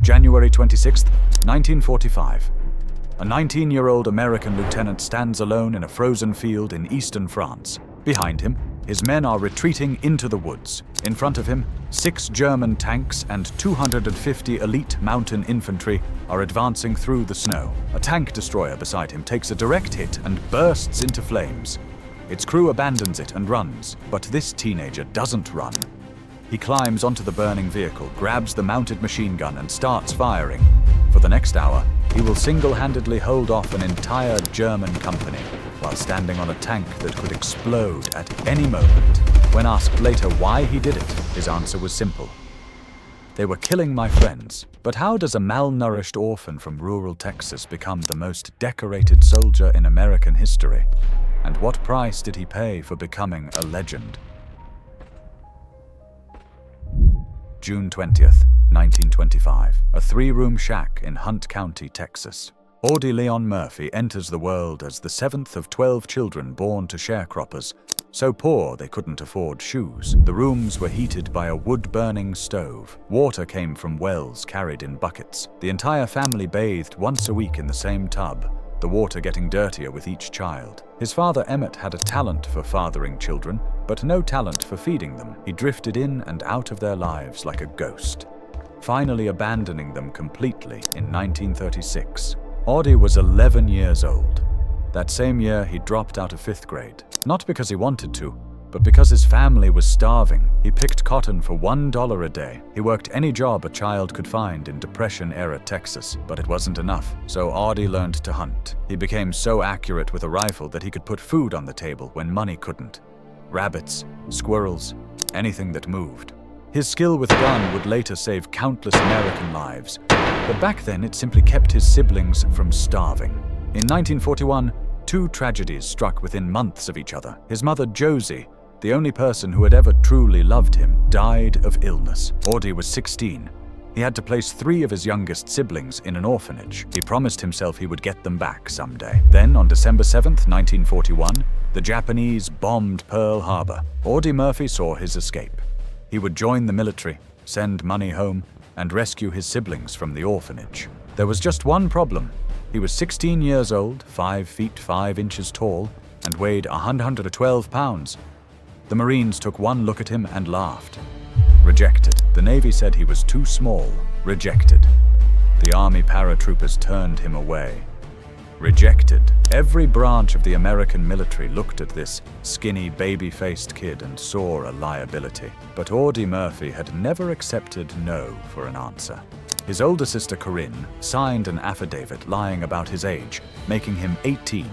January 26, 1945. A 19-year-old American lieutenant stands alone in a frozen field in eastern France. Behind him, his men are retreating into the woods. In front of him, 6 German tanks and 250 elite mountain infantry are advancing through the snow. A tank destroyer beside him takes a direct hit and bursts into flames. Its crew abandons it and runs, but this teenager doesn't run. He climbs onto the burning vehicle, grabs the mounted machine gun and starts firing. For the next hour, he will single-handedly hold off an entire German company while standing on a tank that could explode at any moment. When asked later why he did it, his answer was simple. They were killing my friends. But how does a malnourished orphan from rural Texas become the most decorated soldier in American history? And what price did he pay for becoming a legend? June 20th, 1925. A 3-room shack in Hunt County, Texas. Audie Leon Murphy enters the world as the 7th of 12 children born to sharecroppers, so poor they couldn't afford shoes. The rooms were heated by a wood-burning stove. Water came from wells carried in buckets. The entire family bathed once a week in the same tub, the water getting dirtier with each child. His father Emmett had a talent for fathering children, but no talent for feeding them. He drifted in and out of their lives like a ghost, finally abandoning them completely in 1936. Audie was 11 years old. That same year, he dropped out of 5th grade. Not because he wanted to, but because his family was starving. He picked cotton for $1 a day. He worked any job a child could find in Depression-era Texas, but it wasn't enough, so Audie learned to hunt. He became so accurate with a rifle that he could put food on the table when money couldn't. Rabbits, squirrels, anything that moved. His skill with a gun would later save countless American lives, but back then it simply kept his siblings from starving. In 1941, 2 tragedies struck within months of each other. His mother, Josie, the only person who had ever truly loved him, died of illness. Audie was 16. He had to place 3 of his youngest siblings in an orphanage. He promised himself he would get them back someday. Then, on December 7th, 1941, the Japanese bombed Pearl Harbor. Audie Murphy saw his escape. He would join the military, send money home, and rescue his siblings from the orphanage. There was just one problem. He was 16 years old, 5 feet 5 inches tall, and weighed 112 pounds. The Marines took one look at him and laughed. Rejected. The Navy said he was too small. Rejected. The Army paratroopers turned him away. Rejected. Every branch of the American military looked at this skinny, baby-faced kid and saw a liability. But Audie Murphy had never accepted no for an answer. His older sister Corinne signed an affidavit lying about his age, making him 18.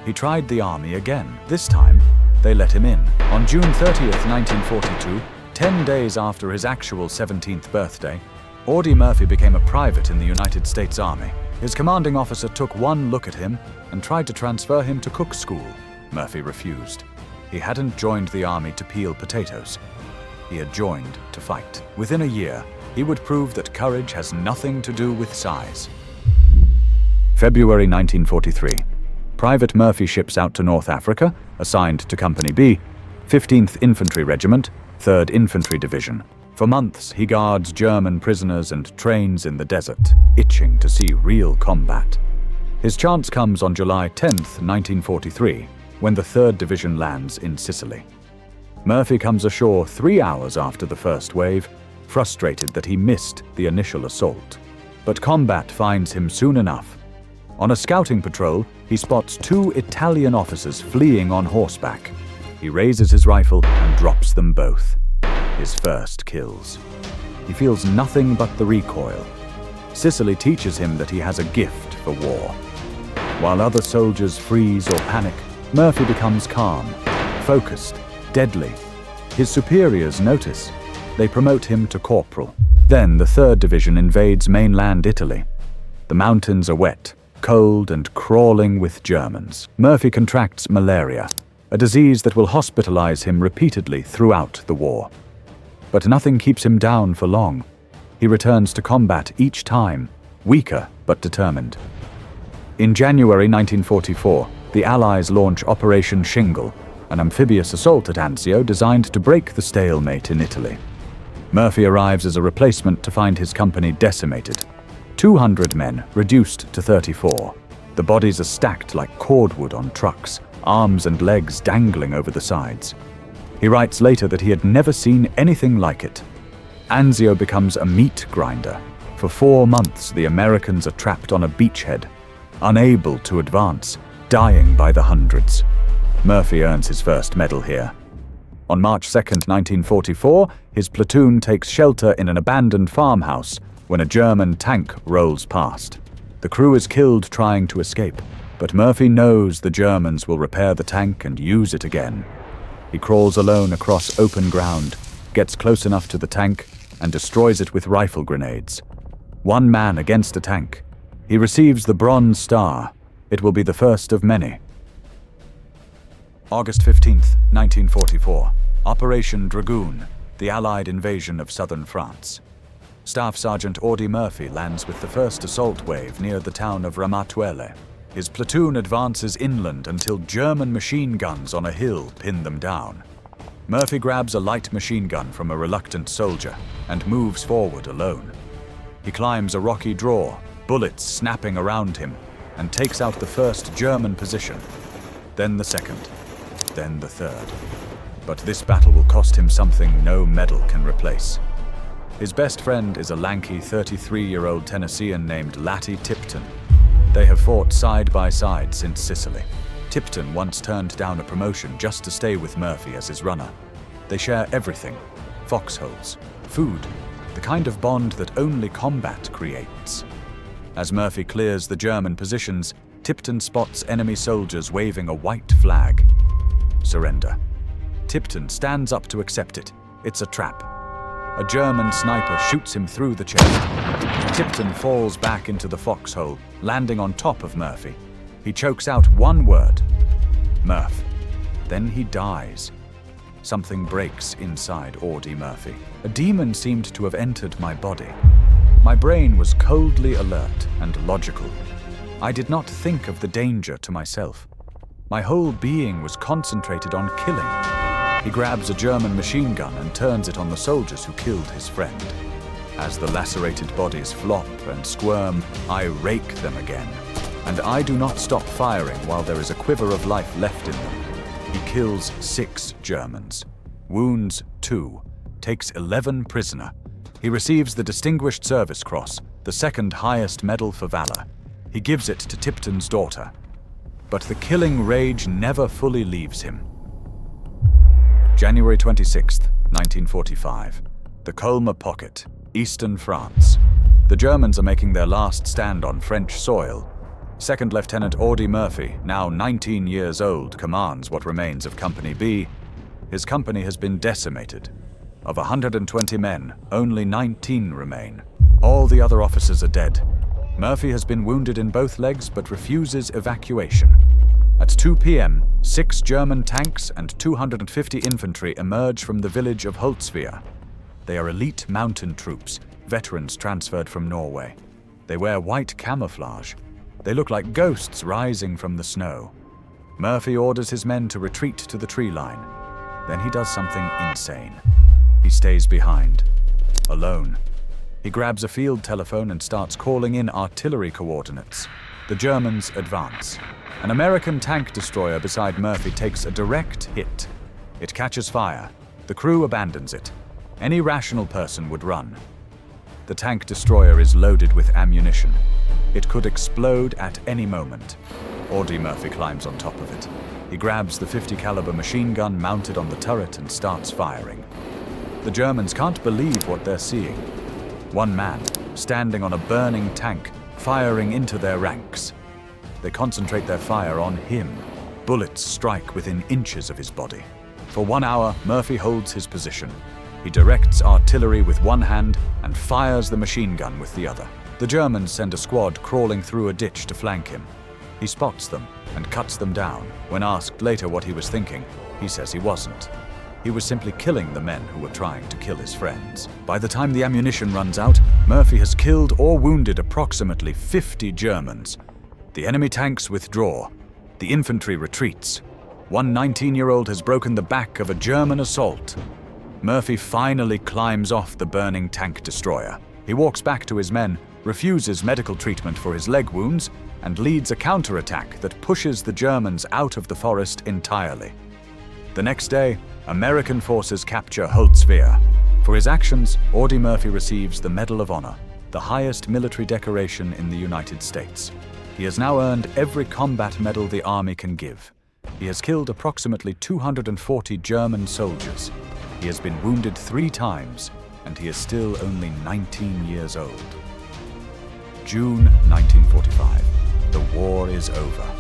He tried the Army again. This time, they let him in. On June 30th, 1942, 10 days after his actual 17th birthday, Audie Murphy became a private in the United States Army. His commanding officer took one look at him and tried to transfer him to cook school. Murphy refused. He hadn't joined the Army to peel potatoes. He had joined to fight. Within a year, he would prove that courage has nothing to do with size. February 1943. Private Murphy ships out to North Africa, assigned to Company B, 15th Infantry Regiment, 3rd Infantry Division. For months, he guards German prisoners and trains in the desert, itching to see real combat. His chance comes on July 10th, 1943, when the 3rd Division lands in Sicily. Murphy comes ashore 3 hours after the first wave, frustrated that he missed the initial assault. But combat finds him soon enough. On a scouting patrol, he spots 2 Italian officers fleeing on horseback. He raises his rifle and drops them both. His first kills. He feels nothing but the recoil. Sicily teaches him that he has a gift for war. While other soldiers freeze or panic, Murphy becomes calm, focused, deadly. His superiors notice. They promote him to corporal. Then the 3rd Division invades mainland Italy. The mountains are wet, cold, and crawling with Germans. Murphy contracts malaria, a disease that will hospitalize him repeatedly throughout the war. But nothing keeps him down for long. He returns to combat each time, weaker but determined. In January 1944, the Allies launch Operation Shingle, an amphibious assault at Anzio designed to break the stalemate in Italy. Murphy arrives as a replacement to find his company decimated. 200 men reduced to 34. The bodies are stacked like cordwood on trucks, arms and legs dangling over the sides. He writes later that he had never seen anything like it. Anzio becomes a meat grinder. For 4 months, the Americans are trapped on a beachhead, unable to advance, dying by the hundreds. Murphy earns his first medal here. On March 2, 1944, his platoon takes shelter in an abandoned farmhouse when a German tank rolls past. The crew is killed trying to escape, but Murphy knows the Germans will repair the tank and use it again. He crawls alone across open ground, gets close enough to the tank, and destroys it with rifle grenades. 1 man against a tank. He receives the Bronze Star. It will be the first of many. August 15, 1944. Operation Dragoon, the Allied invasion of southern France. Staff Sergeant Audie Murphy lands with the first assault wave near the town of Ramatuelle. His platoon advances inland until German machine guns on a hill pin them down. Murphy grabs a light machine gun from a reluctant soldier and moves forward alone. He climbs a rocky draw, bullets snapping around him, and takes out the first German position, then the second, then the third. But this battle will cost him something no medal can replace. His best friend is a lanky 33-year-old Tennessean named Latty Tipton. They have fought side by side since Sicily. Tipton once turned down a promotion just to stay with Murphy as his runner. They share everything: foxholes, food, the kind of bond that only combat creates. As Murphy clears the German positions, Tipton spots enemy soldiers waving a white flag. Surrender. Tipton stands up to accept it. It's a trap. A German sniper shoots him through the chest. Tipton falls back into the foxhole, landing on top of Murphy. He chokes out one word: Murph. Then he dies. Something breaks inside Audie Murphy. A demon seemed to have entered my body. My brain was coldly alert and logical. I did not think of the danger to myself. My whole being was concentrated on killing. He grabs a German machine gun and turns it on the soldiers who killed his friend. As the lacerated bodies flop and squirm, I rake them again. And I do not stop firing while there is a quiver of life left in them. He kills 6 Germans, wounds 2, takes 11 prisoner. He receives the Distinguished Service Cross, the second highest medal for valor. He gives it to Tipton's daughter. But the killing rage never fully leaves him. January 26, 1945. The Colmar Pocket, eastern France. The Germans are making their last stand on French soil. Second Lieutenant Audie Murphy, now 19 years old, commands what remains of Company B. His company has been decimated. Of 120 men, only 19 remain. All the other officers are dead. Murphy has been wounded in both legs but refuses evacuation. At 2 p.m., 6 German tanks and 250 infantry emerge from the village of Holtzwihr. They are elite mountain troops, veterans transferred from Norway. They wear white camouflage. They look like ghosts rising from the snow. Murphy orders his men to retreat to the tree line. Then he does something insane. He stays behind, alone. He grabs a field telephone and starts calling in artillery coordinates. The Germans advance. An American tank destroyer beside Murphy takes a direct hit. It catches fire. The crew abandons it. Any rational person would run. The tank destroyer is loaded with ammunition. It could explode at any moment. Audie Murphy climbs on top of it. He grabs the .50 caliber machine gun mounted on the turret and starts firing. The Germans can't believe what they're seeing. One man, standing on a burning tank, firing into their ranks. They concentrate their fire on him. Bullets strike within inches of his body. For 1 hour, Murphy holds his position. He directs artillery with one hand and fires the machine gun with the other. The Germans send a squad crawling through a ditch to flank him. He spots them and cuts them down. When asked later what he was thinking, he says he wasn't. He was simply killing the men who were trying to kill his friends. By the time the ammunition runs out, Murphy has killed or wounded approximately 50 Germans. The enemy tanks withdraw. The infantry retreats. One 19-year-old has broken the back of a German assault. Murphy finally climbs off the burning tank destroyer. He walks back to his men, refuses medical treatment for his leg wounds, and leads a counterattack that pushes the Germans out of the forest entirely. The next day, American forces capture Holtzwihr. For his actions, Audie Murphy receives the Medal of Honor, the highest military decoration in the United States. He has now earned every combat medal the Army can give. He has killed approximately 240 German soldiers. He has been wounded 3 times, and he is still only 19 years old. June 1945. The war is over.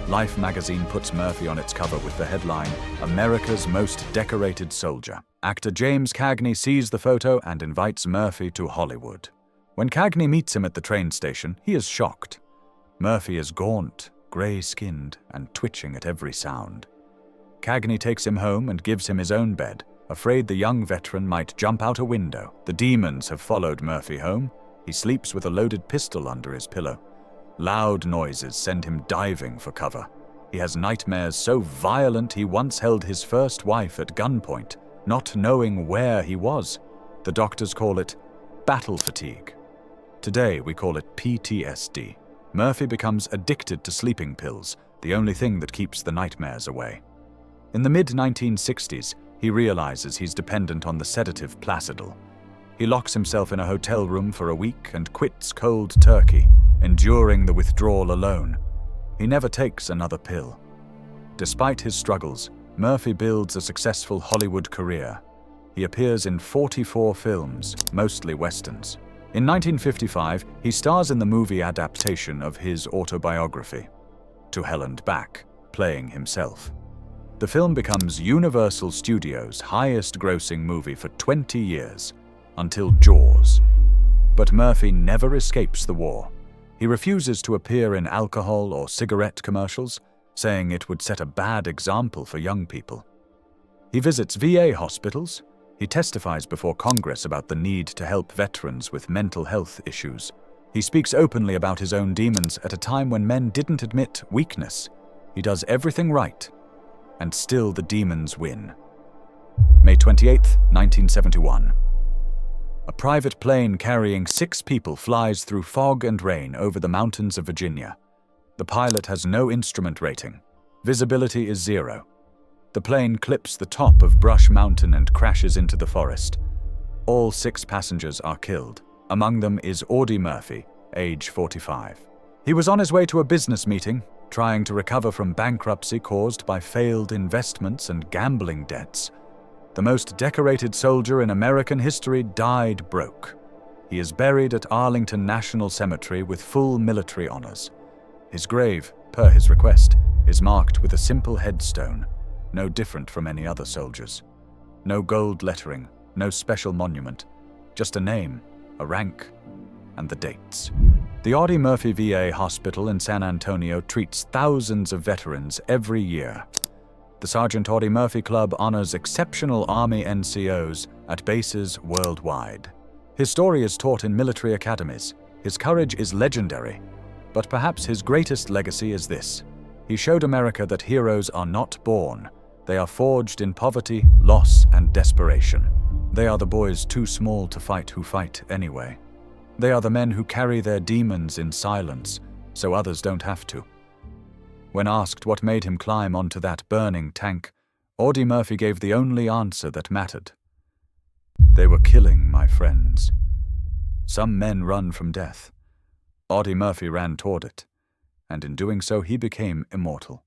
Life magazine puts Murphy on its cover with the headline, "America's Most Decorated Soldier." Actor James Cagney sees the photo and invites Murphy to Hollywood. When Cagney meets him at the train station, he is shocked. Murphy is gaunt, grey-skinned, and twitching at every sound. Cagney takes him home and gives him his own bed, afraid the young veteran might jump out a window. The demons have followed Murphy home. He sleeps with a loaded pistol under his pillow. Loud noises send him diving for cover. He has nightmares so violent he once held his first wife at gunpoint, not knowing where he was. The doctors call it battle fatigue. Today we call it PTSD. Murphy becomes addicted to sleeping pills, the only thing that keeps the nightmares away. In the mid-1960s, he realizes he's dependent on the sedative Placidil. He locks himself in a hotel room for a week and quits cold turkey, enduring the withdrawal alone. He never takes another pill. Despite his struggles, Murphy builds a successful Hollywood career. He appears in 44 films, mostly westerns. In 1955, he stars in the movie adaptation of his autobiography, To Hell and Back, playing himself. The film becomes Universal Studios' highest-grossing movie for 20 years, until Jaws. But Murphy never escapes the war. He refuses to appear in alcohol or cigarette commercials, saying it would set a bad example for young people. He visits VA hospitals. He testifies before Congress about the need to help veterans with mental health issues. He speaks openly about his own demons at a time when men didn't admit weakness. He does everything right, and still the demons win. May 28, 1971. A private plane carrying 6 people flies through fog and rain over the mountains of Virginia. The pilot has no instrument rating. Visibility is 0. The plane clips the top of Brush Mountain and crashes into the forest. All 6 passengers are killed. Among them is Audie Murphy, age 45. He was on his way to a business meeting, trying to recover from bankruptcy caused by failed investments and gambling debts. The most decorated soldier in American history died broke. He is buried at Arlington National Cemetery with full military honors. His grave, per his request, is marked with a simple headstone, no different from any other soldiers. No gold lettering, no special monument, just a name, a rank, and the dates. The Audie Murphy VA Hospital in San Antonio treats thousands of veterans every year. The Sergeant Audie Murphy Club honors exceptional Army NCOs at bases worldwide. His story is taught in military academies. His courage is legendary. But perhaps his greatest legacy is this. He showed America that heroes are not born. They are forged in poverty, loss, and desperation. They are the boys too small to fight who fight anyway. They are the men who carry their demons in silence, so others don't have to. When asked what made him climb onto that burning tank, Audie Murphy gave the only answer that mattered. They were killing my friends. Some men run from death. Audie Murphy ran toward it, and in doing so he became immortal.